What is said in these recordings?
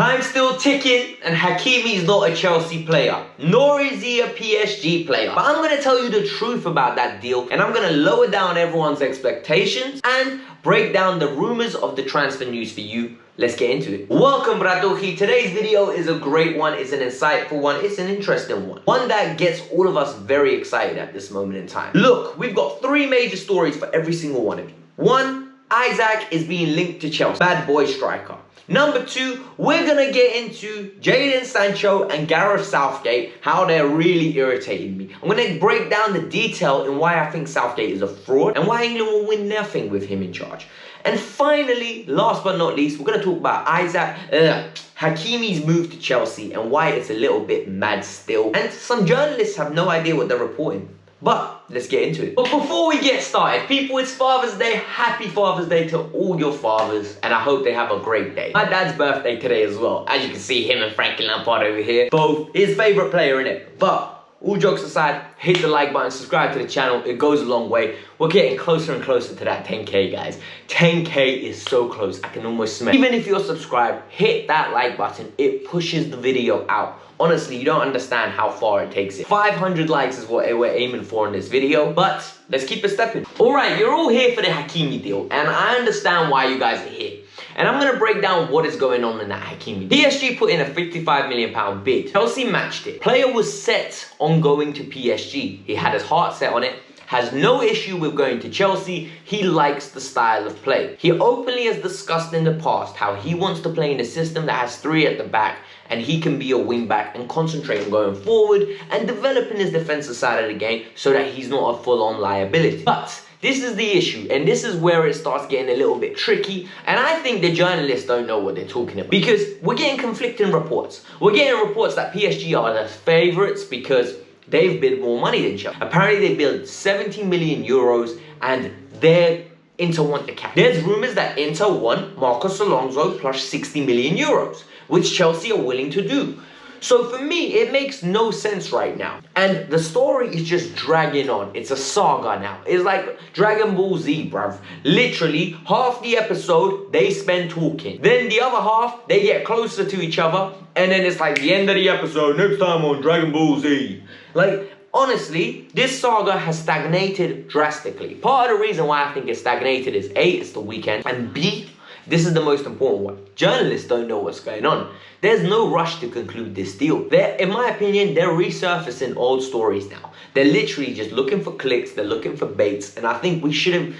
Time's still ticking, and Hakimi's not a Chelsea player, nor is he a PSG player. But I'm gonna tell you the truth about that deal, and I'm gonna lower down everyone's expectations and break down the rumors of the transfer news for you. Let's get into it. Welcome, Bratuchi. Today's video is a great one. It's an insightful one. It's an interesting one. One that gets all of us very excited at this moment in time. Look, we've got three major stories for every single one of you. One, Isak is being linked to Chelsea. Bad boy striker. Number two, we're gonna get into Jadon Sancho and Gareth Southgate, how they're really irritating me. I'm gonna break down the detail in why I think Southgate is a fraud and why England will win nothing with him in charge. And finally, last but not least, we're gonna talk about Hakimi's move to Chelsea and why it's a little bit mad still. And some journalists have no idea what they're reporting. But let's get into it. But before we get started, people, it's Father's Day. Happy Father's Day to all your fathers, and I hope they have a great day. My dad's birthday today as well. As you can see, him and Frankie Lampard over here, both his favorite player in it. But all jokes aside, hit the like button, subscribe to the channel. It goes a long way. We're getting closer and closer to that 10K, guys. 10K is so close. I can almost smell it. Even if you're subscribed, hit that like button. It pushes the video out. Honestly, you don't understand how far it takes it. 500 likes is what we're aiming for in this video, but let's keep it stepping. All right, you're all here for the Hakimi deal, and I understand why you guys are here. And I'm gonna break down what is going on in that Hakimi deal. PSG put in a £55 million bid. Chelsea matched it. Player was set on going to PSG. He had his heart set on it. Has no issue with going to Chelsea. He likes the style of play. He openly has discussed in the past how he wants to play in a system that has three at the back, and he can be a wing back and concentrate on going forward and developing his defensive side of the game so that he's not a full-on liability. But this is the issue, and this is where it starts getting a little bit tricky, and I think the journalists don't know what they're talking about, because we're getting conflicting reports. We're getting reports that PSG are the favourites because they've bid more money than Chelsea. Apparently they bid 70 million euros and Inter want the cap. There's rumours that Inter want Marcos Alonso plus 60 million euros, which Chelsea are willing to do. So for me, it makes no sense right now. And the story is just dragging on. It's a saga now. It's like Dragon Ball Z, bruv. Literally, half the episode, they spend talking. Then the other half, they get closer to each other. And then it's like the end of the episode, next time on Dragon Ball Z. Like, honestly, this saga has stagnated drastically. Part of the reason why I think it's stagnated is A, it's the weekend, and B, this is the most important one. Journalists don't know what's going on. There's no rush to conclude this deal. In my opinion, they're resurfacing old stories now. They're literally just looking for clicks, they're looking for baits, and I think we can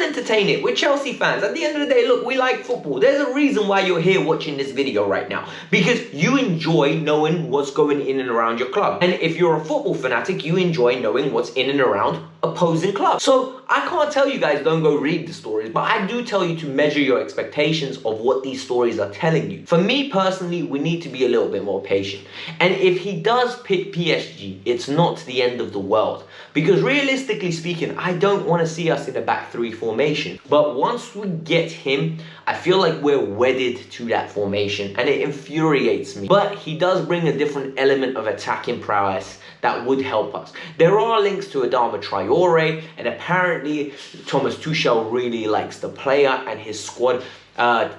entertain it. We're Chelsea fans. At the end of the day, look, we like football. There's a reason why you're here watching this video right now, because you enjoy knowing what's going in and around your club. And if you're a football fanatic, you enjoy knowing what's in and around opposing clubs. So I can't tell you guys don't go read the stories, but I do tell you to measure your expectations of what these stories are telling you. For me personally, we need to be a little bit more patient. And if he does pick PSG, it's not the end of the world. Because realistically speaking, I don't want to see us in a back three formation. But once we get him, I feel like we're wedded to that formation, and it infuriates me. But he does bring a different element of attacking prowess that would help us. There are links to Adama Traore, and apparently Thomas Tuchel really likes the player, and his squad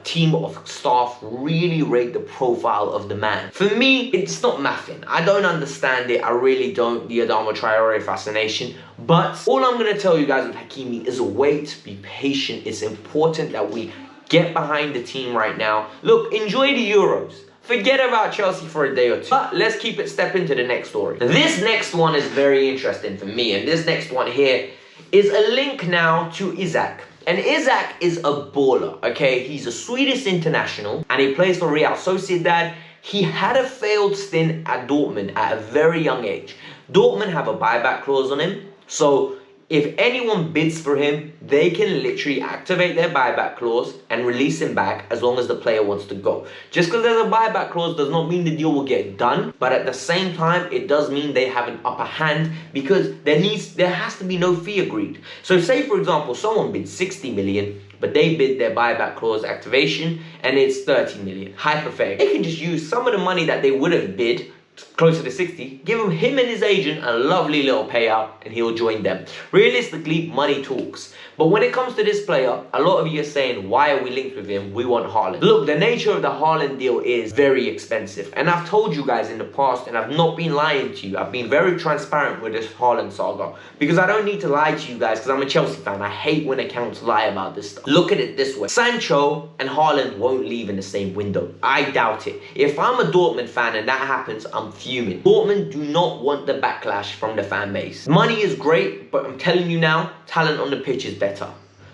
team of staff really rate the profile of the man. For me, it's not mathing. I don't understand it. I really don't, the Adama Traore fascination. But all I'm going to tell you guys with Hakimi is wait, be patient. It's important that we get behind the team right now. Look, enjoy the Euros. Forget about Chelsea for a day or two. But let's keep it stepping to the next story. This next one is very interesting for me, and this next one here is a link now to Isak. And Isak is a baller, okay? He's a Swedish international, and he plays for Real Sociedad. He had a failed stint at Dortmund at a very young age. Dortmund have a buyback clause on him, so if anyone bids for him, they can literally activate their buyback clause and release him back as long as the player wants to go. Just because there's a buyback clause does not mean the deal will get done, but at the same time, it does mean they have an upper hand because there has to be no fee agreed. So say, for example, someone bids 60 million, but they bid their buyback clause activation and it's 30 million, hypothetically. They can just use some of the money that they would have bid closer to 60, give him and his agent a lovely little payout and he'll join them. Realistically, money talks. But when it comes to this player, a lot of you are saying, why are we linked with him? We want Haaland. Look, the nature of the Haaland deal is very expensive. And I've told you guys in the past, and I've not been lying to you. I've been very transparent with this Haaland saga. Because I don't need to lie to you guys, because I'm a Chelsea fan. I hate when accounts lie about this stuff. Look at it this way. Sancho and Haaland won't leave in the same window. I doubt it. If I'm a Dortmund fan and that happens, I'm fuming. Dortmund do not want the backlash from the fan base. Money is great, but I'm telling you now, talent on the pitch is better.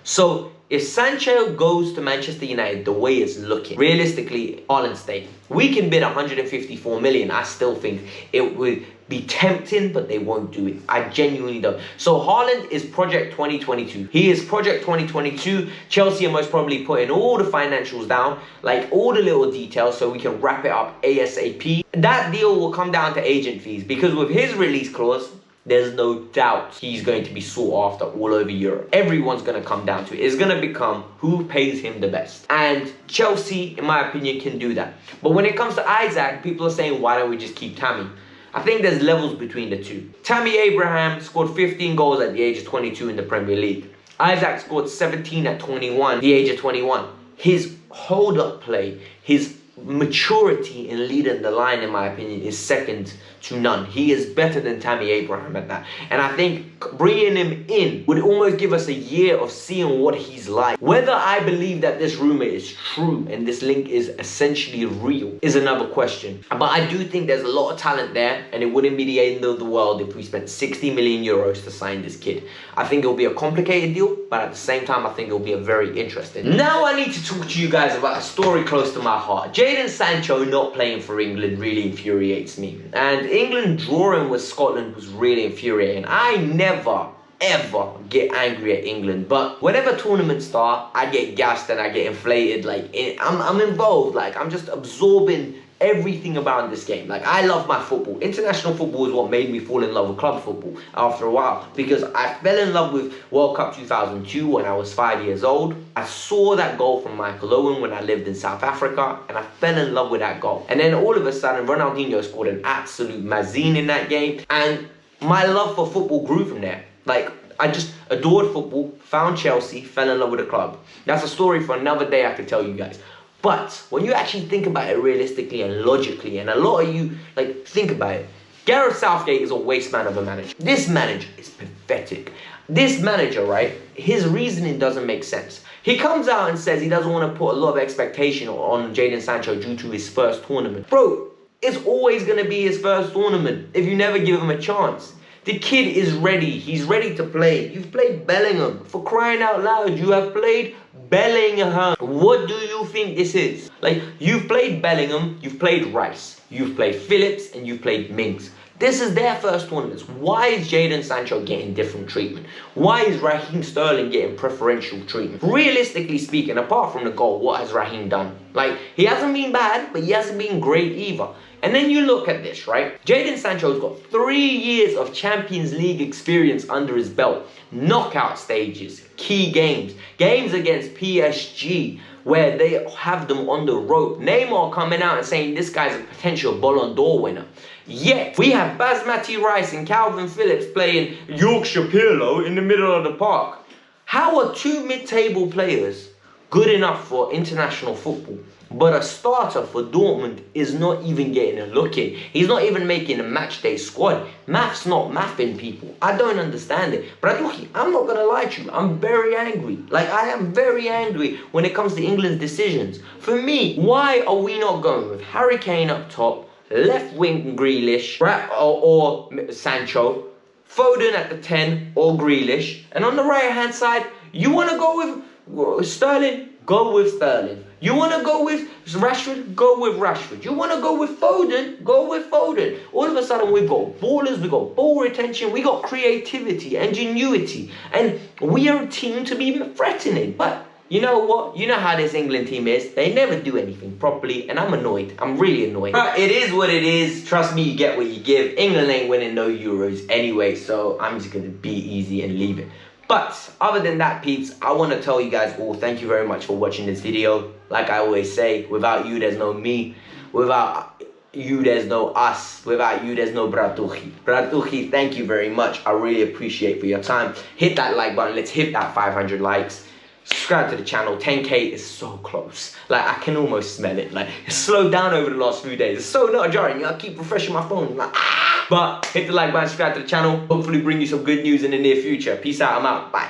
So if Sancho goes to Manchester United the way it's looking, realistically, Haaland stay. We can bid 154 million. I still think it would be tempting, but they won't do it. I genuinely don't. So Haaland is Project 2022. He is Project 2022. Chelsea are most probably putting all the financials down, like all the little details, so we can wrap it up ASAP. That deal will come down to agent fees, because with his release clause, there's no doubt he's going to be sought after all over Europe. Everyone's going to come down to it. It's going to become who pays him the best. And Chelsea, in my opinion, can do that. But when it comes to Isak, people are saying, why don't we just keep Tammy? I think there's levels between the two. Tammy Abraham scored 15 goals at the age of 22 in the Premier League. Isak scored 17 at 21, the age of 21. His hold-up play, his maturity in leading the line, in my opinion, is second to none. He is better than Tammy Abraham at that. And I think bringing him in would almost give us a year of seeing what he's like. Whether I believe that this rumor is true and this link is essentially real is another question. But I do think there's a lot of talent there, and it wouldn't be the end of the world if we spent 60 million euros to sign this kid. I think it'll be a complicated deal, but at the same time, I think it'll be a very interesting. Now I need to talk to you guys about a story close to my heart. Jadon Sancho not playing for England really infuriates me. And England drawing with Scotland was really infuriating. I never, ever get angry at England, but whenever tournaments start, I get gassed and I get inflated. Like, I'm involved. Like, I'm just absorbing everything about this game. Like, I love my football. International football is what made me fall in love with club football after a while, because I fell in love with World Cup 2002 when I was 5 years old. I saw that goal from Michael Owen when I lived in South Africa, and I fell in love with that goal. And then all of a sudden, Ronaldinho scored an absolute mazine in that game, and my love for football grew from there. Like, I just adored football, found Chelsea, fell in love with the club. That's a story for another day I could tell you guys. But when you actually think about it realistically and logically, and a lot of you, like, think about it, Gareth Southgate is a waste man of a manager. This manager is pathetic. This manager, right, his reasoning doesn't make sense. He comes out and says he doesn't want to put a lot of expectation on Jadon Sancho due to his first tournament. Bro, it's always going to be his first tournament if you never give him a chance. The kid is ready. He's ready to play. You've played Bellingham. For crying out loud, you have played Bellingham. What do you think this is? Like, you've played Bellingham, you've played Rice, you've played Phillips, and you've played Mings. This is their first tournaments. Why is Jadon Sancho getting different treatment? Why is Raheem Sterling getting preferential treatment? Realistically speaking, apart from the goal, what has Raheem done? Like, he hasn't been bad, but he hasn't been great either. And then you look at this, right? Jadon Sancho's got 3 years of Champions League experience under his belt. Knockout stages, key games, games against PSG, where they have them on the rope. Neymar coming out and saying this guy's a potential Ballon d'Or winner. Yet, we have Basmati Rice and Calvin Phillips playing Yorkshire Pirlo in the middle of the park. How are two mid-table players good enough for international football, but a starter for Dortmund is not even getting a look in? He's not even making a matchday squad. Math's not mathing, people. I don't understand it. But I'm not going to lie to you. I'm very angry. Like, I am very angry when it comes to England's decisions. For me, why are we not going with Harry Kane up top, left wing Grealish, or Sancho, Foden at the 10 or Grealish, and on the right hand side, you want to go with Sterling? Go with Sterling. You want to go with Rashford? Go with Rashford. You want to go with Foden? Go with Foden. All of a sudden, we've got ballers, we've got ball retention, we got creativity, ingenuity, and we are a team to be threatening. But you know what? You know how this England team is. They never do anything properly, and I'm annoyed. I'm really annoyed. But it is what it is. Trust me, you get what you give. England ain't winning no Euros anyway, so I'm just going to be easy and leave it. But other than that, peeps, I want to tell you guys all, thank you very much for watching this video. Like I always say, without you, there's no me. Without you, there's no us. Without you, there's no Bratucci. Bratucci, thank you very much. I really appreciate for your time. Hit that like button. Let's hit that 500 likes. Subscribe to the channel. 10K is so close. Like, I can almost smell it. Like, it's slowed down over the last few days. It's so not jarring. I keep refreshing my phone. Like, ah! But hit the like button, subscribe to the channel. Hopefully bring you some good news in the near future. Peace out. I'm out. Bye.